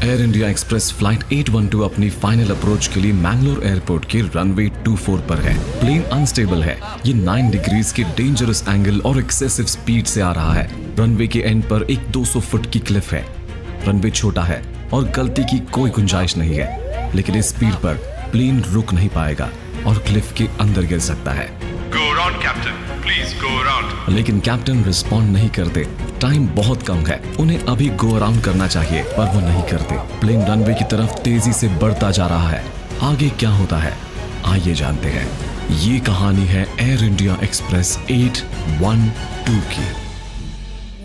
Air India express flight 812 अपनी final approach के लिए मैंगलोर एयरपोर्ट के रनवे 24 पर है। प्लेन अनस्टेबल है। ये 9 डिग्रीज के डेंजरस एंगल और एक्सेसिव स्पीड से आ रहा है। रनवे के एंड पर एक 200 फुट की क्लिफ है। रनवे छोटा है और गलती की कोई गुंजाइश नहीं है, लेकिन इस स्पीड पर प्लेन रुक नहीं पाएगा और क्लिफ के अंदर गिर सकता है। Go around, Captain. Please go around. लेकिन कैप्टन रिस्पॉन्ड नहीं करते। टाइम बहुत कम है, उन्हें अभी गो अराउंड करना चाहिए, पर वो नहीं करते। प्लेन रनवे की तरफ तेजी से बढ़ता जा रहा है। आगे क्या होता है, आइए जानते हैं। ये कहानी है एयर इंडिया एक्सप्रेस 812 की।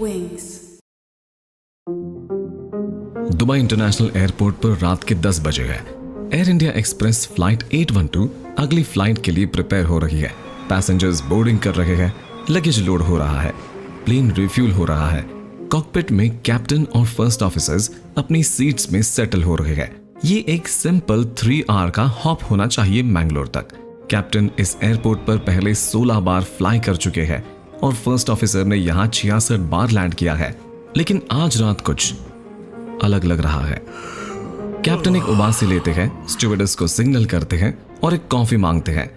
Wings. दुबई इंटरनेशनल एयरपोर्ट पर रात के 10 बजे है। एयर इंडिया एक्सप्रेस फ्लाइट 812 अगली फ्लाइट के लिए प्रिपेयर हो रही है। पैसेंजर्स बोर्डिंग कर रहे हैं, लगेज लोड हो रहा है, प्लेन रिफ्यूल हो रहा है। कॉकपिट में कैप्टन और फर्स्ट ऑफिसर्स अपनी सीट्स में सेटल हो रहे हैं। ये एक सिंपल 3 आवर का हॉप होना चाहिए मैंगलोर तक। कैप्टन इस एयरपोर्ट पर पहले 16 बार फ्लाई कर चुके हैं और फर्स्ट ऑफिसर ने यहाँ 66 बार लैंड किया है। लेकिन आज रात कुछ अलग लग रहा है। कैप्टन एक उबासी लेते हैं, स्टुवर्डेस को सिग्नल करते हैं और एक कॉफी मांगते हैं।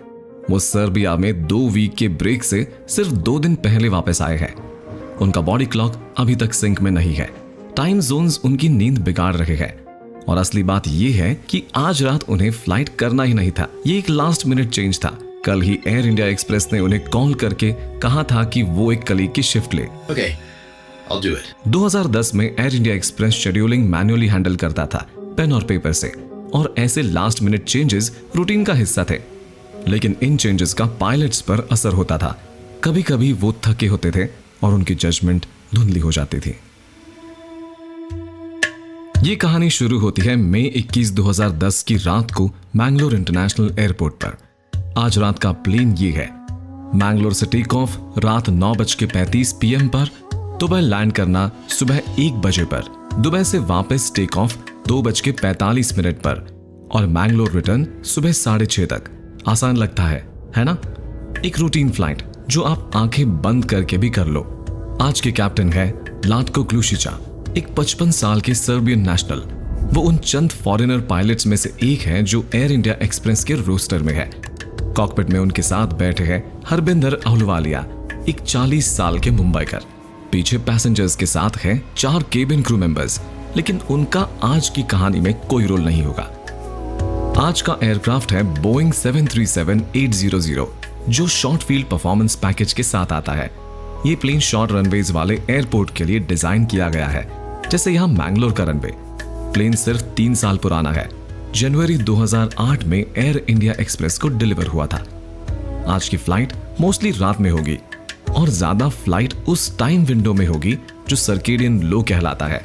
वो सर्बिया में 2 वीक के ब्रेक से सिर्फ 2 दिन पहले वापस आए हैं। उनका बॉडी क्लॉक अभी तक सिंक में नहीं है। टाइम जोन्स उनकी नींद बिगाड़ रहे हैं। और असली बात यह है कि आज रात उन्हें फ्लाइट करना ही नहीं था। ये एक लास्ट मिनट चेंज था। कल ही एयर इंडिया एक्सप्रेस ने उन्हें कॉल करके कहा था कि वो एक कलीग की शिफ्ट ले। Okay, I'll do it. 2010 में air India express scheduling manually handle करता था, पेन और पेपर से, और ऐसे लास्ट मिनट चेंजेस रूटीन का हिस्सा थे। लेकिन इन चेंजेस का पायलट्स पर असर होता था। कभी कभी वो थके होते थे और उनकी जजमेंट धुंधली हो जाती थी। ये कहानी शुरू होती है मई 21, 2010 की रात को मैंगलोर इंटरनेशनल एयरपोर्ट पर। आज रात का प्लेन ये है। मैंगलोर से टेक ऑफ रात 9:35 PM पर, दुबई लैंड करना सुबह 1 बजे पर, दुबई से वापस टेक ऑफ 2:45 पर और मैंगलोर रिटर्न सुबह 6:30 तक। आसान लगता है ना? एक रूटीन फ्लाइट जो आप आंखें बंद करके भी कर लो। आज के कैप्टन है लाटको क्लूशिचा, एक 55 साल के सर्बियन नेशनल। वो उन चंद फॉरेनर पायलट्स में से एक हैं जो एयर इंडिया एक्सप्रेस के रोस्टर में है। कॉकपिट में उनके साथ बैठे हैं हरबिंदर अहलुवालिया, एक 40 साल के मुंबईकर। पीछे पैसेंजर्स के साथ हैं 4 केबिन क्रू मेंबर्स, लेकिन उनका आज की कहानी में कोई रोल नहीं होगा। आज का एयरक्राफ्ट है बोइंग 737-800, जो शॉर्ट फील्ड परफॉर्मेंस पैकेज के साथ आता है। ये प्लेन शॉर्ट रनवेज वाले एयरपोर्ट के लिए डिजाइन किया गया है, जैसे यहाँ मैंगलोर का रनवे। प्लेन सिर्फ 3 साल पुराना है। जनवरी 2008 में एयर इंडिया एक्सप्रेस को डिलीवर हुआ था। आज की फ्लाइट मोस्टली रात में होगी और ज्यादा फ्लाइट उस टाइम विंडो में होगी जो सर्केडियन लो कहलाता है।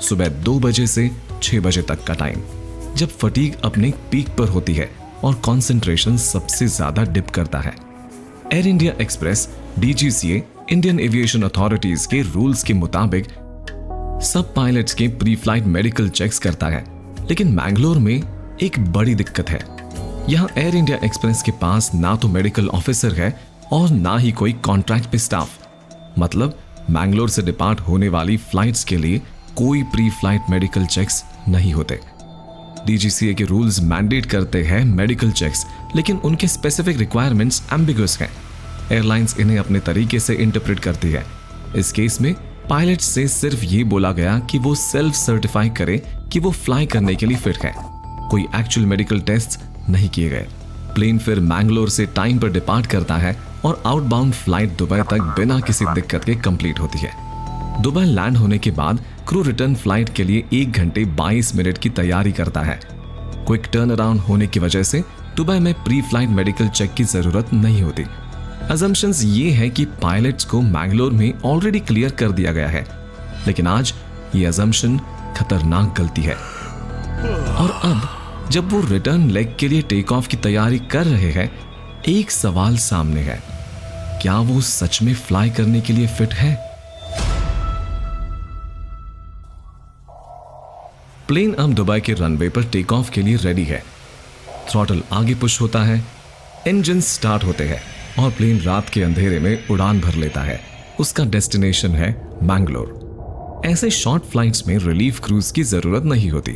सुबह 2 बजे से 6 बजे तक का टाइम, जब फटीग अपने पीक पर होती है और कंसंट्रेशन सबसे ज्यादा डिप करता है। Air India express DGCA Indian aviation authorities के रूल्स के मुताबिक सब पायलट्स के प्री फ्लाइट मेडिकल चेक्स करता है। लेकिन मैंगलोर में एक बड़ी दिक्कत है। यहाँ एयर इंडिया एक्सप्रेस के पास ना तो मेडिकल ऑफिसर है और ना ही कोई कॉन्ट्रैक्ट पे स्टाफ। मतलब मैंगलोर से डिपार्ट होने वाली फ्लाइट्स के लिए कोई प्री फ्लाइट मेडिकल चेक्स नहीं होते। DGCA के रूल्स मैंडेट करते हैं मेडिकल चेक्स, लेकिन उनके स्पेसिफिक रिक्वायरमेंट्स एम्बिगुअस हैं। एयरलाइंस इन्हें अपने तरीके से इंटरप्रेट करती है। इस केस में पायलट से सिर्फ ये बोला गया कि वो सेल्फ सर्टिफाई करे कि वो फ्लाई करने के लिए फिट है। कोई एक्चुअल मेडिकल टेस्ट नहीं किए गए। प्लेन फिर मैंगलोर से टाइम पर डिपार्ट करता है और आउटबाउंड फ्लाइट दुबई तक बिना किसी दिक्कत के कंप्लीट होती है। दुबई लैंड होने के बाद क्रू रिटर्न फ्लाइट के लिए 1 घंटे 22 मिनट की तैयारी करता है। क्विक टर्न अराउंड होने की वजह से दुबई में प्री फ्लाइट मेडिकल चेक की जरूरत नहीं होती। अजम्पशंस ये है कि पायलट्स को मैंगलोर में ऑलरेडी क्लियर कर दिया गया है, लेकिन आज ये अजम्पशन खतरनाक गलती है। और अब जब वो रिटर्न लेग के लिए टेक ऑफ की तैयारी कर रहे हैं, एक सवाल सामने है, क्या वो सच में फ्लाई करने के लिए फिट है? प्लेन अब दुबई के रनवे पर टेक ऑफ के लिए रेडी है। थ्रॉटल आगे पुश होता है, इंजन स्टार्ट होते हैं और प्लेन रात के अंधेरे में उड़ान भर लेता है। उसका डेस्टिनेशन है मैंगलोर। ऐसे शॉर्ट फ्लाइट्स में रिलीफ क्रूज की जरूरत नहीं होती।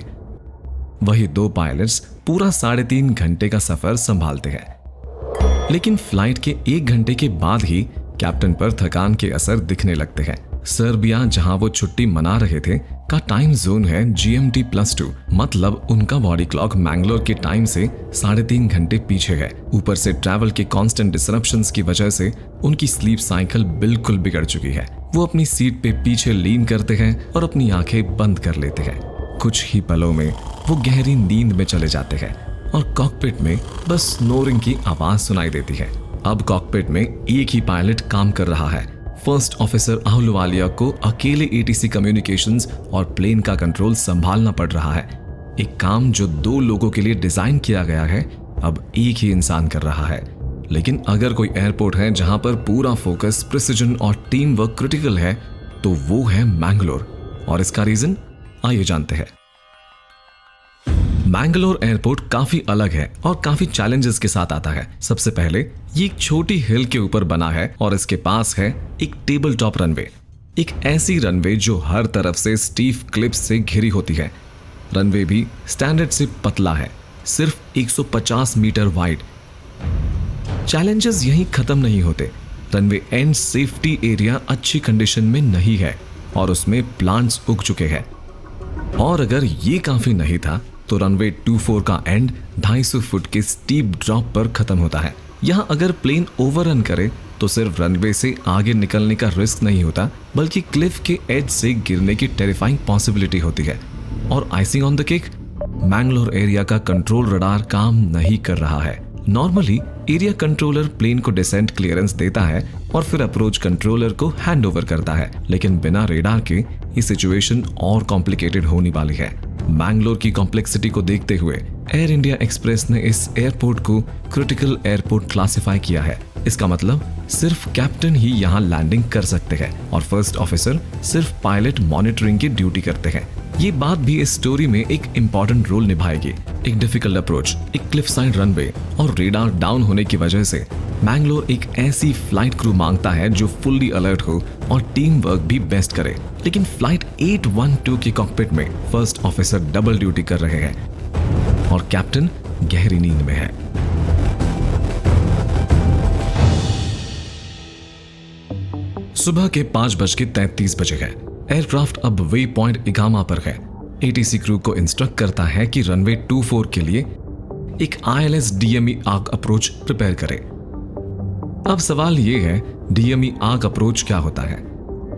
वही 2 पायलट्स पूरा 3.5 घंटे का सफर संभालते हैं। लेकिन फ्लाइट के 1 घंटे के बाद ही कैप्टन पर थकान के असर दिखने लगते हैं। सर्बिया, जहां वो छुट्टी मना रहे थे, का टाइम जोन है GMT+2, मतलब उनका बॉडी क्लॉक मैंगलोर के टाइम से 3.5 घंटे पीछे है। ऊपर से ट्रैवल के कांस्टेंट डिसरप्शंस की वजह से उनकी स्लीप साइकिल बिल्कुल बिगड़ चुकी है। वो अपनी सीट पे पीछे लीन करते हैं और अपनी आंखें बंद कर लेते हैं। कुछ ही पलों में वो गहरी नींद में चले जाते हैं और कॉकपिट में बस स्नोरिंग की आवाज सुनाई देती है। अब कॉकपिट में एक ही पायलट काम कर रहा है। फर्स्ट ऑफिसर आहलुवालिया को अकेले ATC कम्युनिकेशंस और प्लेन का कंट्रोल संभालना पड़ रहा है। एक काम जो 2 लोगों के लिए डिजाइन किया गया है, अब एक ही इंसान कर रहा है। लेकिन अगर कोई एयरपोर्ट है जहां पर पूरा फोकस, प्रिसिजन और टीम वर्क क्रिटिकल है, तो वो है मैंगलोर। और इसका रीजन आइए जानते हैं। मैंगलोर एयरपोर्ट काफी अलग है और काफी चैलेंजेस के साथ आता है। सबसे पहले ये एक छोटी हिल के ऊपर बना है और इसके पास है एक टेबल टॉप रनवे, एक ऐसी रनवे जो हर तरफ से स्टीफ क्लिप्स से घिरी होती है। रनवे भी स्टैंडर्ड से पतला है, सिर्फ 150 मीटर वाइड। चैलेंजेस यहीं खत्म नहीं होते। रनवे एंड सेफ्टी एरिया अच्छी कंडीशन में नहीं है और उसमें प्लांट्स उग चुके हैं। और अगर ये काफी नहीं था तो रनवे 24 का एंड 250 फुट के स्टीप ड्रॉप पर खत्म होता है। यहाँ अगर प्लेन ओवररन करे तो सिर्फ रनवे से आगे निकलने का रिस्क नहीं होता, बल्कि क्लिफ के एज से गिरने की टेरिफाइंग पॉसिबिलिटी होती है। और icing on the cake, Mangalore area का कंट्रोल रडार काम नहीं कर रहा है। नॉर्मली एरिया कंट्रोलर प्लेन को डिसेंट क्लियरेंस देता है और फिर अप्रोच कंट्रोलर को हैंड ओवर करता है, लेकिन बिना रेडार के ये सिचुएशन और कॉम्प्लिकेटेड होने वाली है। मैंगलोर की कॉम्प्लेक्सिटी को देखते हुए एयर इंडिया एक्सप्रेस ने इस एयरपोर्ट को क्रिटिकल एयरपोर्ट क्लासिफाई किया है। इसका मतलब सिर्फ कैप्टन ही यहाँ लैंडिंग कर सकते हैं और फर्स्ट ऑफिसर सिर्फ पायलट मॉनिटरिंग की ड्यूटी करते हैं। ये बात भी इस स्टोरी में एक इंपॉर्टेंट रोल निभाएगी। एक डिफिकल्ट अप्रोच, एक क्लिफ साइड रनवे और रेडार डाउन होने की वजह से मैंगलोर एक ऐसी फ्लाइट क्रू मांगता है जो फुल्ली अलर्ट हो और टीम वर्क भी बेस्ट करे। लेकिन फ्लाइट 812 के कॉकपिट में फर्स्ट ऑफिसर डबल ड्यूटी कर रहे हैं और कैप्टन गहरी नींद में है। सुबह के 5:33 बजे है। एयरक्राफ्ट अब वे पॉइंट इगामा पर है। ATC क्रू को इंस्ट्रक्ट करता है कि रनवे 24 के लिए एक ILS DME arc approach prepare करे। अब सवाल ये है, DME आर्क अप्रोच क्या होता है?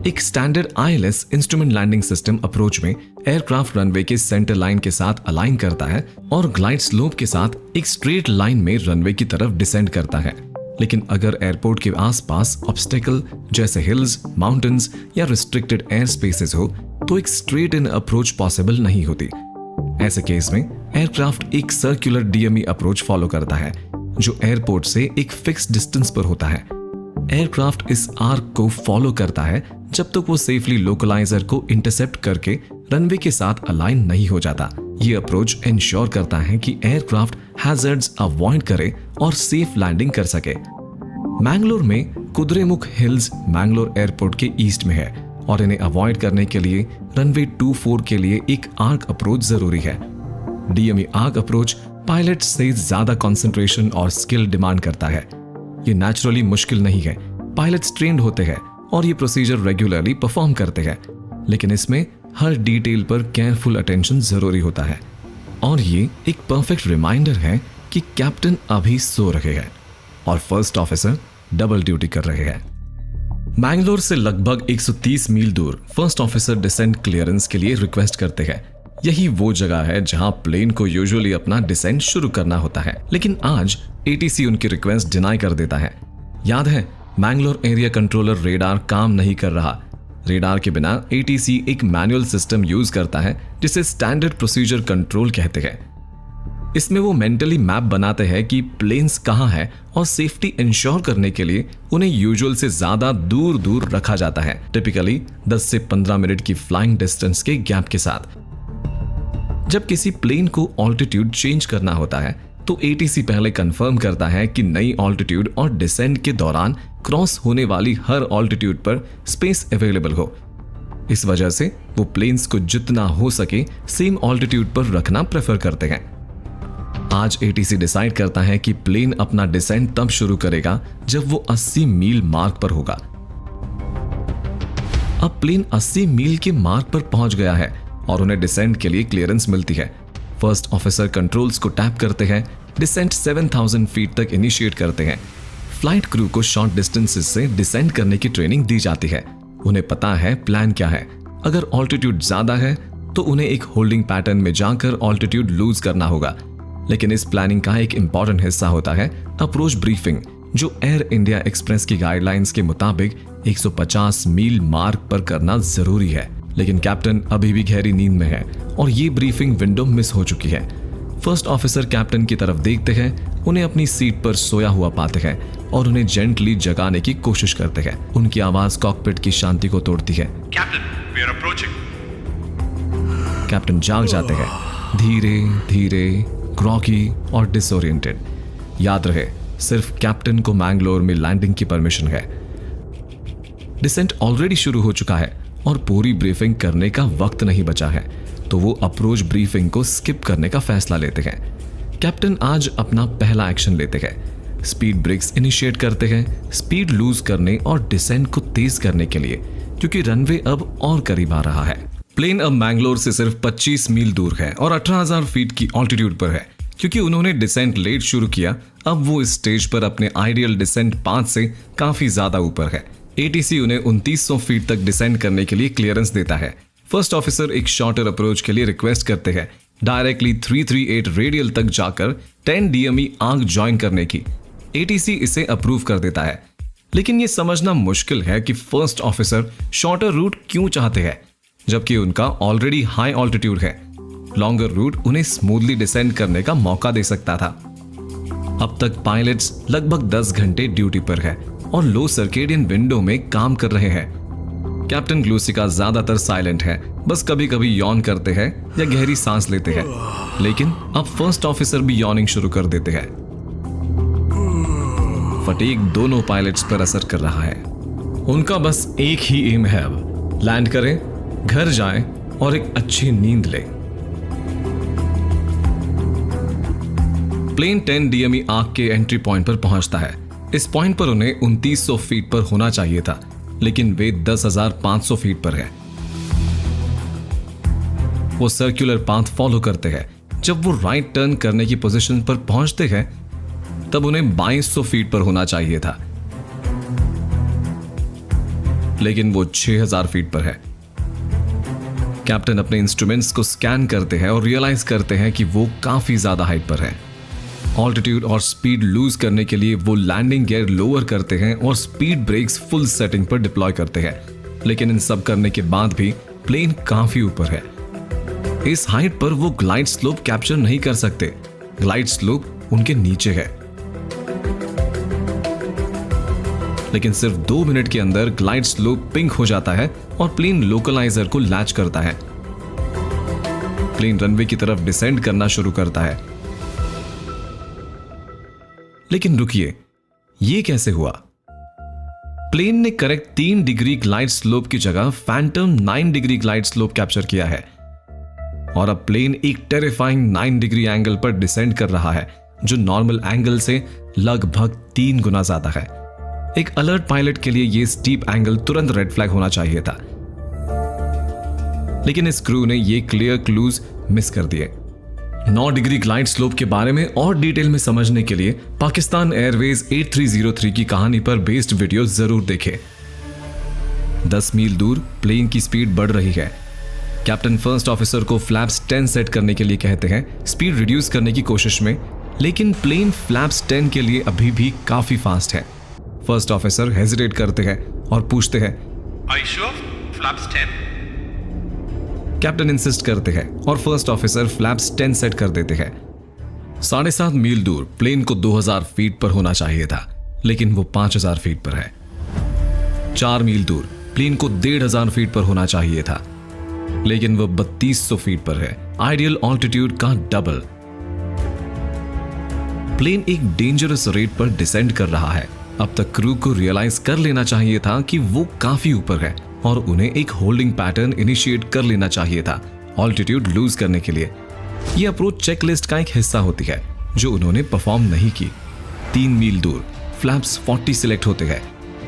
एक standard ILS instrument landing system approach में एयरक्राफ्ट रनवे के सेंटर लाइन के साथ अलाइन करता है और ग्लाइड स्लोप के साथ एक स्ट्रेट लाइन में रनवे की तरफ डिसेंड करता है। लेकिन अगर एयरपोर्ट के आसपास ऑब्स्टेकल जैसे हिल्स, माउंटेन्स या रिस्ट्रिक्टेड एयर स्पेसेस हो तो एक स्ट्रेट इन अप्रोच पॉसिबल नहीं होती। ऐसे केस में एयरक्राफ्ट एक सर्कुलर DME अप्रोच फॉलो करता है जो एयरपोर्ट से एक फिक्स डिस्टेंस पर होता है। एयरक्राफ्ट इस आर्क को फॉलो करता है जब तक वो सेफली लोकलाइजर को इंटरसेप्ट करके रनवे के साथ अलाइन नहीं हो जाता। ये अप्रोच इंश्योर करता है कि एयरक्राफ्ट हैजर्ड्स अवॉइड करे और सेफ लैंडिंग कर सके। मैंगलोर में कुद्रेमुख हिल्स मैंगलोर एयरपोर्ट के ईस्ट में है और इन्हें अवॉइड करने के लिए रनवे 24 के लिए एक आर्क अप्रोच जरूरी है। DME आर्क अप्रोच पायलट से ज्यादा कंसंट्रेशन और स्किल डिमांड करता है। ये नेचुरली मुश्किल नहीं है, पायलट्स ट्रेंड होते हैं और ये प्रोसीजर रेगुलरली परफॉर्म करते हैं, लेकिन इसमें हर डिटेल पर केयरफुल अटेंशन जरूरी होता है। और ये एक परफेक्ट रिमाइंडर है कि कैप्टन अभी सो रहे हैं और फर्स्ट ऑफिसर डबल ड्यूटी कर रहे हैं। मैंगलोर से लगभग 130 मील दूर फर्स्ट ऑफिसर डिसेंट क्लियरेंस के लिए रिक्वेस्ट करते हैं। यही वो जगह है जहां प्लेन को यूजुअली अपना डिसेंट शुरू करना होता है, लेकिन आज ATC उनकी रिक्वेस्ट डिनाई कर देता है। याद है, मैंगलोर एरिया कंट्रोलर रेडार काम नहीं कर रहा। रेडार के बिना ATC एक मैनुअल सिस्टम यूज करता है जिसे स्टैंडर्ड प्रोसीजर कंट्रोल कहते हैं। इसमें वो मेंटली मैप बनाते हैं कि प्लेन्स कहाँ है और सेफ्टी इंश्योर करने के लिए उन्हें यूजुअल से ज्यादा दूर दूर रखा जाता है, टिपिकली 10 से 15 मिनट की फ्लाइंग डिस्टेंस के गैप के साथ। जब किसी प्लेन को ऑल्टीट्यूड चेंज करना होता है तो ATC पहले कंफर्म करता है कि नई ऑल्टीट्यूड और डिसेंट के दौरान क्रॉस होने वाली हर ऑल्टीट्यूड पर स्पेस अवेलेबल हो। इस वजह से वो प्लेन्स को जितना हो सके सेम ऑल्टीट्यूड पर रखना प्रेफर करते हैं। आज एटीसी डिसाइड करता है कि प्लेन अपना डिसेंट तब शुरू करेगा जब वो 80 मील मार्क पर होगा। अब प्लेन 80 मील के मार्क पर पहुंच गया है और उन्हें डिसेंट के लिए क्लियरेंस मिलती है। फर्स्ट ऑफिसर कंट्रोल्स को टैप करते हैं, डिसेंट 7000 फीट तक इनिशिएट करते हैं। फ्लाइट क्रू को शॉर्ट डिस्टेंसेस से डिसेंट करने की ट्रेनिंग दी जाती है। उन्हें पता है प्लान क्या है। अगर ऑल्टीट्यूड ज्यादा है तो उन्हें एक होल्डिंग पैटर्न में जाकर ऑल्टीट्यूड लूज करना होगा। लेकिन इस प्लानिंग का एक इंपॉर्टेंट हिस्सा होता है अप्रोच ब्रीफिंग, जो एयर इंडिया एक्सप्रेस की गाइडलाइंस के मुताबिक 150 मील मार्क पर करना जरूरी है। लेकिन कैप्टन अभी भी गहरी नींद में है और ये ब्रीफिंग विंडो मिस हो चुकी है। फर्स्ट ऑफिसर कैप्टन की तरफ देखते हैं, उन्हें अपनी सीट पर सोया हुआ पाते हैं और उन्हें जेंटली जगाने की कोशिश करते हैं। उनकी आवाज कॉकपिट की शांति को तोड़ती है। Captain, we are approaching. Captain जाग जाते हैं, धीरे धीरे, ग्रॉकी और डिसोरिएंटेड। याद रहे, सिर्फ कैप्टन को मैंगलोर में लैंडिंग की परमिशन है। डिसेंट ऑलरेडी शुरू हो चुका है और पूरी ब्रीफिंग करने का वक्त नहीं बचा है, तो वो अप्रोच ब्रीफिंग को स्किप करने का फैसला लेते हैं। कैप्टन आज अपना पहला एक्शन लेते हैं। स्पीड ब्रेक्स इनिशिएट करते हैं, स्पीड लूज करने और डिसेंट को तेज करने के लिए, क्योंकि रनवे अब और करीब आ रहा है। प्लेन अब मैंगलोर से सिर्फ 25 मील दूर है और 18,000 फीट की ऑल्टीट्यूड पर है। क्योंकि उन्होंने डिसेंट लेट शुरू किया, अब वो इस स्टेज पर अपने आइडियल डिसेंट 5 से काफी ज्यादा ऊपर है। एटीसी उन्हें 2900 फीट तक डिसेंड करने के लिए क्लियरेंस देता है। फर्स्ट ऑफिसर एक शॉर्टर अप्रोच के लिए रिक्वेस्ट करते हैं, डायरेक्टली 338 रेडियल तक जाकर 10 DME आर्क ज्वाइन करने की। एटीसी इसे अप्रूव कर देता है। लेकिन यह समझना मुश्किल है कि फर्स्ट ऑफिसर शॉर्टर रूट क्यों चाहते हैं, जबकि उनका ऑलरेडी हाई ऑल्टीट्यूड है। लॉन्गर रूट उन्हें स्मूथली डिसेंड करने का मौका दे सकता था। अब तक पायलट्स लगभग 10 घंटे ड्यूटी पर है और लो सर्केडियन विंडो में काम कर रहे हैं। कैप्टन ग्लूसिका ज्यादातर साइलेंट है, बस कभी कभी यॉन करते हैं या गहरी सांस लेते हैं। लेकिन अब फर्स्ट ऑफिसर भी यॉनिंग शुरू कर देते हैं। फटीग दोनों पायलट्स पर असर कर रहा है। उनका बस एक ही एम है, अब लैंड करें, घर जाएं और एक अच्छी नींद लें। प्लेन 10 DME आर्क के एंट्री पॉइंट पर पहुंचता है। इस पॉइंट पर उन्हें 2900 फीट पर होना चाहिए था, लेकिन वे 10,500 फीट पर है। वो सर्कुलर पाथ फॉलो करते हैं। जब वो राइट टर्न करने की पोजीशन पर पहुंचते हैं, तब उन्हें 2200 फीट पर होना चाहिए था, लेकिन वो 6000 फीट पर है। कैप्टन अपने इंस्ट्रूमेंट्स को स्कैन करते हैं और रियलाइज करते हैं कि वो काफी ज्यादा हाइट पर है। ऑल्टीट्यूड और स्पीड लूज करने के लिए वो लैंडिंग गियर लोअर करते हैं और स्पीड ब्रेक्स फुल सेटिंग पर डिप्लॉय करते हैं। लेकिन इन सब करने के बाद भी प्लेन काफी ऊपर है। इस हाइट पर वो ग्लाइड स्लोप कैप्चर नहीं कर सकते। ग्लाइड स्लोप उनके नीचे है। लेकिन सिर्फ 2 मिनट के अंदर ग्लाइड स्लोप पिंक हो जाता है और प्लेन लोकलाइजर को लैच करता है। प्लेन रनवे की तरफ डिसेंड करना शुरू करता है। लेकिन रुकिए, ये कैसे हुआ? प्लेन ने करेक्ट 3 डिग्री ग्लाइड स्लोप की जगह Phantom 9 degree glide slope capture किया है और अब प्लेन एक टेरिफाइंग 9 डिग्री एंगल पर डिसेंड कर रहा है, जो नॉर्मल एंगल से लगभग 3 गुना ज्यादा है। एक अलर्ट पायलट के लिए यह स्टीप एंगल तुरंत रेड फ्लैग होना चाहिए था, लेकिन इस क्रू ने यह क्लियर क्लूज मिस कर दिए। 9 डिग्री ग्लाइड स्लोप के बारे में और डिटेल में समझने के लिए पाकिस्तान एयरवेज 8303 की कहानी पर बेस्ड वीडियो जरूर देखें। 10 मील दूर प्लेन की स्पीड बढ़ रही है। कैप्टन फर्स्ट ऑफिसर को फ्लैप्स 10 सेट करने के लिए कहते हैं, स्पीड रिड्यूस करने की कोशिश में, लेकिन प्लेन फ्लैप्स 10 के लिए अभी भी काफी फास्ट है। फर्स्ट ऑफिसर हेजिटेट करते हैं और पूछते हैं, Are you sure? Flaps 10. Captain insist करते हैं और फर्स्ट ऑफिसर फ्लैप्स 10 सेट कर देते हैं। 7.5 मील दूर प्लेन को 2000 फीट पर होना चाहिए था, लेकिन वो 5000 फीट पर है। 4 मील दूर प्लेन को 1500 फीट पर होना चाहिए था, लेकिन वो 3200 फीट पर है, आइडियल ऑल्टीट्यूड का डबल। प्लेन एक डेंजरस रेट पर डिसेंड कर रहा है। अब तक क्रू को रियलाइज कर लेना चाहिए था कि वो काफी ऊपर है, और उन्हें एक होल्डिंग पैटर्न इनिशिएट कर लेना चाहिए था ऑल्टीट्यूड लूज करने के लिए। यह अप्रोच चेकलिस्ट का एक हिस्सा होती है जो उन्होंने परफॉर्म नहीं की। 3 मील दूर फ्लैप्स 40 सिलेक्ट होते हैं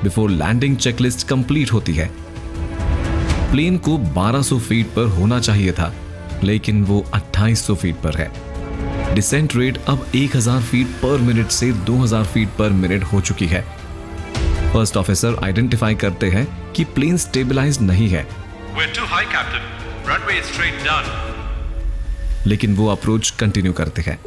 बिफोर लैंडिंग चेकलिस्ट कंप्लीट होती है। प्लेन को 1200 फीट पर होना चाहिए था, लेकिन वो 2800 फीट पर है। डिसेंट रेट अब 1000 फीट पर मिनट से 2000 फीट पर मिनट हो चुकी है। फर्स्ट ऑफिसर आइडेंटिफाई करते हैं कि प्लेन स्टेबलाइज नहीं है, We're too high, Captain. Runway is straight down. लेकिन वो अप्रोच कंटिन्यू करते हैं।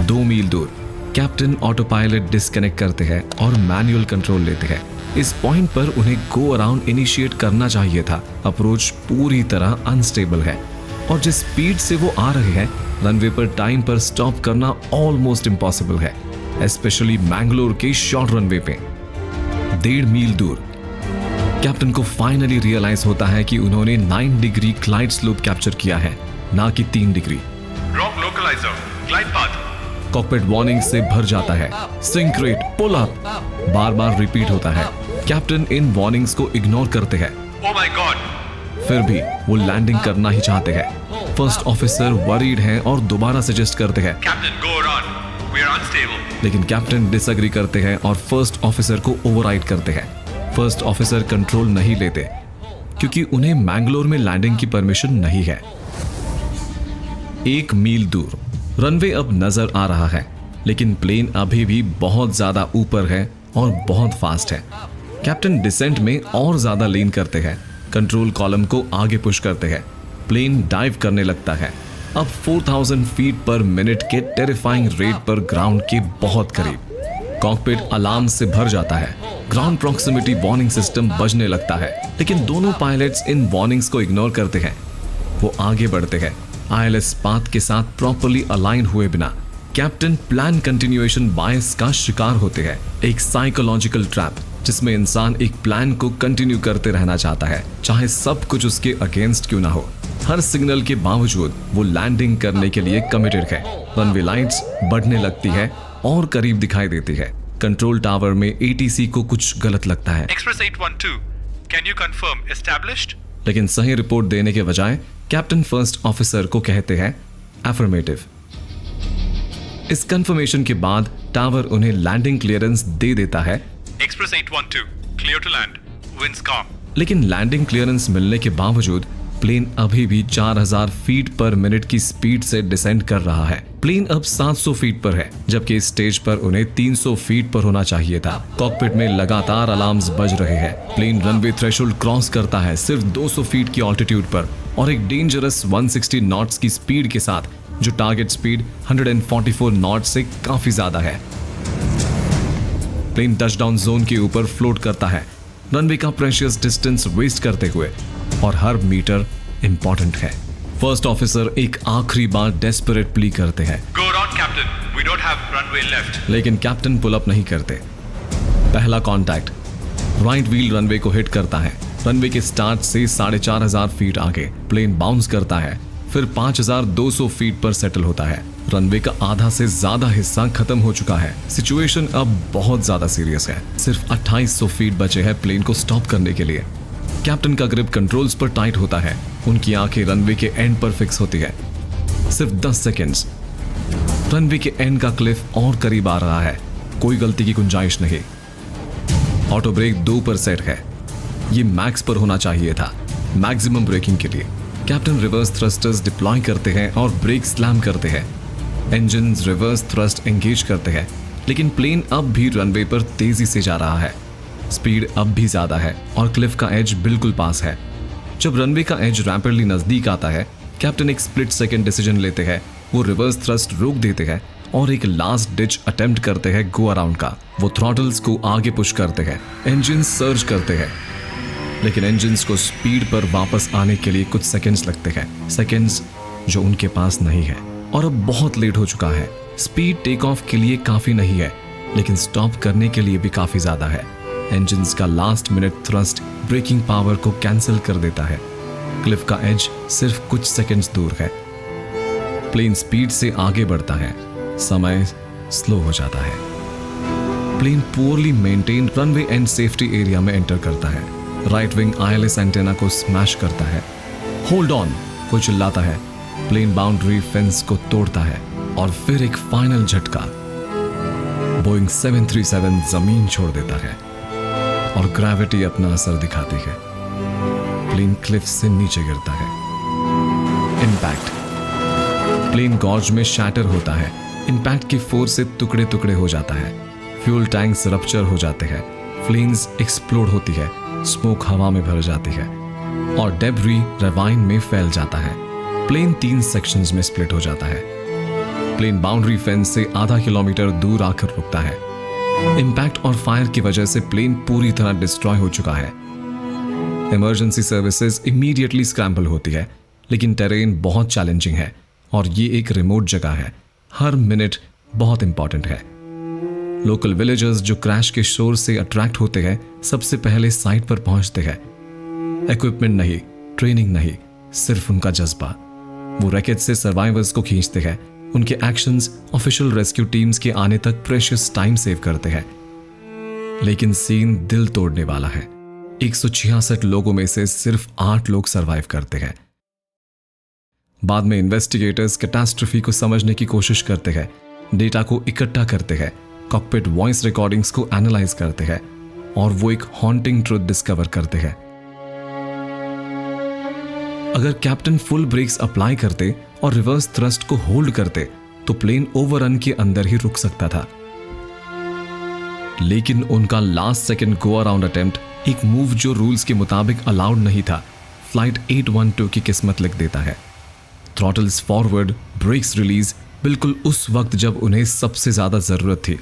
2 मील दूर कैप्टन ऑटो पायलट डिस्कनेक्ट करते हैं और मैनुअल कंट्रोल लेते हैं। इस पॉइंट पर उन्हें गो अराउंड इनिशिएट करना चाहिए था। अप्रोच पूरी तरह अनस्टेबल है और जिस स्पीड से वो आ रहे हैं, रनवे पर टाइम पर स्टॉप करना ऑलमोस्ट इम्पॉसिबल है, स्पेशली मैंगलोर के शॉर्ट रनवे पे। 1.5 मील दूर कैप्टन को फाइनली रियलाइज होता है कि उन्होंने 9 डिग्री ग्लाइड स्लोप कैप्चर किया है, ना कि 3 degree. Wrong localizer. Glide path. Cockpit warning से भर जाता है। सिंक रेट, पुल अप, बार बार रिपीट होता है। कैप्टन इन वार्निंग्स को इग्नोर करते हैं। Oh my God. फिर भी वो लैंडिंग करना ही चाहते हैं। फर्स्ट ऑफिसर वरीड हैं और दोबारा सजेस्ट करते हैं, Captain, go around. We are unstable. लेकिन कैप्टन डिसएग्री करते हैं और फर्स्ट ऑफिसर को ओवरराइड करते हैं। फर्स्ट ऑफिसर कंट्रोल नहीं लेते क्योंकि उन्हें मैंगलोर में लैंडिंग की परमिशन नहीं है। 1 मील दूर रनवे अब नजर आ रहा है, लेकिन प्लेन अभी भी बहुत ज्यादा ऊपर है और बहुत फास्ट है। कैप्टन डिसेंट में और ज्यादा लीन करते हैं, कंट्रोल कॉलम को आगे पुश करते हैं। प्लेन डाइव करने लगता है, अब 4000 फीट पर मिनट के टेरिफाइंग रेट पर ग्राउंड के बहुत करीब। कॉकपिट अलार्म से भर जाता है। ग्राउंड प्रॉक्सिमिटी वार्निंग सिस्टम बजने लगता है, लेकिन दोनों पायलट्स इन वार्निंग्स को इग्नोर करते हैं। वो आगे बढ़ते हैं, ILS पाथ के साथ प्रॉपर्ली अलाइन हुए बिना। कैप्टन प्लान कंटिन्यूएशन बायस का शिकार होते हैं, एक साइकोलॉजिकल ट्रैप जिसमें इंसान एक प्लान को कंटिन्यू करते रहना चाहता है, चाहे सब कुछ उसके अगेंस्ट क्यों ना हो। हर सिग्नल के बावजूद वो लैंडिंग करने के लिए कमिटेड है। रनवे लाइट्स बढ़ने लगती है और करीब दिखाई देती है। कंट्रोल टावर में ATC को कुछ गलत लगता है, Express 812. Can you confirm established? लेकिन सही रिपोर्ट देने के बजाय कैप्टन फर्स्ट ऑफिसर को कहते हैं अफर्मेटिव। इस कंफर्मेशन के बाद टावर उन्हें लैंडिंग क्लियरेंस दे देता है, Express 812. Clear to land. Winds calm. लेकिन लैंडिंग क्लियरेंस मिलने के बावजूद प्लेन अभी भी 4000 फीट पर मिनट की स्पीड से डिसेंड कर रहा है। प्लेन अब 700 फीट पर है, जबकि इस स्टेज पर उन्हें 300 फीट पर होना चाहिए था। कॉकपिट में लगातार अलार्म्स बज रहे हैं। प्लेन रनवे थ्रेशोल्ड क्रॉस करता है सिर्फ 200 फीट की ऑल्टीट्यूड पर और एक डेंजरस 160 नॉट्स की स्पीड के साथ, जो टारगेट स्पीड 144 नॉट से काफी ज्यादा है। प्लेन टचडाउन जोन के ऊपर फ्लोट करता है, रनवे का प्रेशियस डिस्टेंस वेस्ट करते हुए, और हर मीटर इंपॉर्टेंट है। फर्स्ट ऑफिसर एक आखिरी बार डेस्परेट प्ली करते हैं, Go around, Captain. We don't have runway left. लेकिन कैप्टन पुल अप नहीं करते। पहला कांटेक्ट राइट व्हील रनवे को हिट करता है। रनवे के स्टार्ट से 4500 फीट आगे प्लेन बाउंस करता है, फिर 5200 फीट पर सेटल होता है। रनवे का आधा से ज्यादा हिस्सा खत्म हो चुका है। सिचुएशन अब बहुत ज्यादा सीरियस है। सिर्फ 2800 फीट बचे हैं प्लेन को स्टॉप करने के लिए। कैप्टन का ग्रिप कंट्रोल्स पर टाइट होता है, उनकी आंखें रनवे के एंड पर फिक्स होती है। सिर्फ 10 सेकेंड्स, रनवे के एंड का क्लिफ और करीब आ रहा है, कोई गलती की गुंजाइश नहीं। ऑटो ब्रेक 2 पर सेट है, ये मैक्स पर होना चाहिए था मैक्सिमम ब्रेकिंग के लिए। कैप्टन रिवर्स थ्रस्टर्स डिप्लॉय करते हैं और ब्रेक स्लैम करते हैं। इंजन रिवर्स थ्रस्ट एंगेज करते हैं, लेकिन प्लेन अब भी रनवे पर तेजी से जा रहा है। स्पीड अब भी ज्यादा है और क्लिफ का एज बिल्कुल पास है। जब रनवे का एज रैपिडली नजदीक आता है, कैप्टन एक स्प्लिट सेकंड डिसीजन लेते हैं। वो रिवर्स थ्रस्ट रोक देते हैं और एक लास्ट डिच अटेम्प्ट करते हैं गो अराउंड का। वो थ्रॉटल्स को आगे पुश करते हैं, इंजन सर्ज करते हैं, लेकिन इंजन्स को स्पीड पर वापस आने के लिए कुछ सेकंड्स लगते हैं, सेकंड्स जो उनके पास नहीं है। और अब बहुत लेट हो चुका है। स्पीड टेक ऑफ के लिए काफी नहीं है, लेकिन स्टॉप करने के लिए भी काफी ज्यादा है। इंजन्स का last minute thrust braking power को कैंसिल कर देता है। क्लिफ का एज सिर्फ कुछ सेकंड्स दूर है। प्लेन स्पीड से आगे बढ़ता है, समय स्लो हो जाता है। Plane poorly maintained runway end safety area में एंटर करता है। राइट विंग ILS एंटेना को स्मैश करता है। होल्ड ऑन कोई चिल्लाता है। प्लेन बाउंड्री फेंस को तोड़ता है और फिर एक फाइनल झटका। बोइंग 737 जमीन छोड़ देता है और ग्रेविटी अपना असर दिखाती है। प्लेन क्लिफ से नीचे गिरता है। इंपैक्ट। प्लेन गॉर्ज में शैटर होता है। इंपैक्ट की फोर्स से टुकड़े टुकड़े हो जाता है। फ्यूल टैंक्स रप्चर हो जाते हैं। फ्लेम्स एक्सप्लोड होती है। स्मोक हवा में भर जाती है और डेब्री रेवाइन में फैल जाता है। प्लेन 3 सेक्शंस में स्प्लिट हो जाता है। प्लेन बाउंड्री फेंस से आधा किलोमीटर दूर आकर रुकता है। इंपैक्ट और फायर की वजह से प्लेन पूरी तरह डिस्ट्रॉय हो चुका है। इमरजेंसी सर्विसेज इमीडिएटली स्क्रैम्बल होती है, लेकिन टेरेन बहुत चैलेंजिंग है और ये एक रिमोट जगह है। हर मिनट बहुत इंपॉर्टेंट है। लोकल विलेजर्स जो क्रैश के शोर से अट्रैक्ट होते हैं सबसे पहले साइट पर पहुंचते हैं। इक्विपमेंट नहीं, ट्रेनिंग नहीं, सिर्फ उनका जज्बा। वो रैकेट से सर्वाइवर्स को खींचते हैं। उनके एक्शंस ऑफिशियल रेस्क्यू टीम्स के आने तक प्रेशियस टाइम सेव करते हैं। लेकिन सीन दिल तोड़ने वाला है। 166 लोगों में से सिर्फ 8 लोग सरवाइव करते हैं। बाद में इन्वेस्टिगेटर्स कैटास्ट्रोफी को समझने की कोशिश करते हैं, डेटा को इकट्ठा करते हैं, कॉकपिट वॉइस रिकॉर्डिंग्स को एनालाइज करते हैं और वो एक हॉन्टिंग ट्रुथ डिस्कवर करते हैं। अगर कैप्टन फुल ब्रेक्स अप्लाई करते और रिवर्स थ्रस्ट को होल्ड करते तो प्लेन ओवररन के अंदर ही रुक सकता था। लेकिन उनका last second go around attempt, एक मूव जो रूल्स के मुताबिक अलाउड नहीं था, फ्लाइट 812 की किस्मत लिख देता है। थ्रॉटल्स फॉरवर्ड, ब्रेक्स रिलीज, बिल्कुल उस वक्त जब उन्हें सबसे ज्यादा जरूरत थी।